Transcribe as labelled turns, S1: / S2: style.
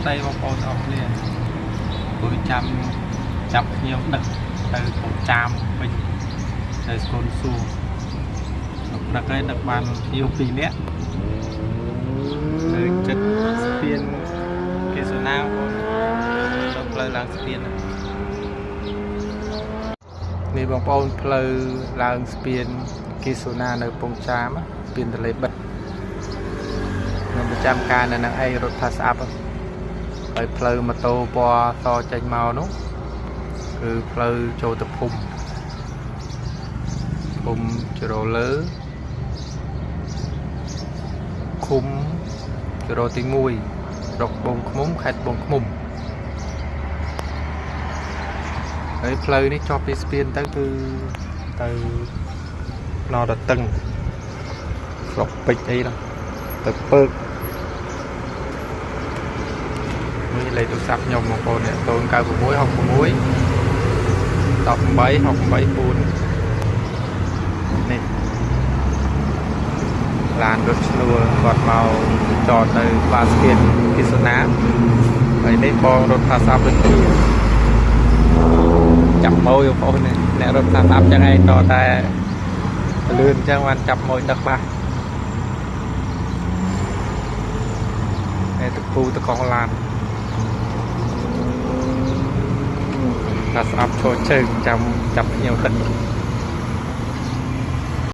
S1: ស្ដីបងប្អូនអរគ្នាគួរចាំចាប់ខ្ញុំដឹកទៅកូនចាមវិញទៅស្គនសួរដឹកឲ្យដឹកបានជាង2នាក់ទៅចិត្តស្ពានគេសណាបងទៅផ្លូវឡើងស្ពាននេះបងប្អូនផ្លូវឡើងស្ពានគេសណានៅពងចាមស្ពានទលេបិទខ្ញុំប្រចាំការនៅនឹងឯងរត់ថាស្អាប់ហើយផ្លូវម៉ូតូពណ៌សចេញមកនោះគឺផ្លូវចូលទៅភូមិជ្រោលើឃុំជ្រោទី1ស្រុកបងឃ្មុំខេត្តបងឃ្មុំហើយផ្លូវនេះចប់ពីស្ពានទៅគឺទៅផ្នរតឹងស្រុកពេជ្រអីហ្នឹងទៅពើកនេះលេខទូរស័ព្ទខ្ញុំបងប្អូនអ្នក096 66 18 68 4នេះឡានរថឈ្នួលគាត់មកចតនៅបាស្ពានគិសនាហើយនេះបងរត់ថាសាប់ដូចគ្នាចាប់ម៉ួយបងប្អូនអ្នករត់ថាសាប់ចឹងឯងតតែលឿនចឹងបានចាប់ម៉ួយដឹកបាសតែទឹកពូតកងឡានថាស្អាប់ឈរជើងចាំចាប់ខ្ញុំទឹក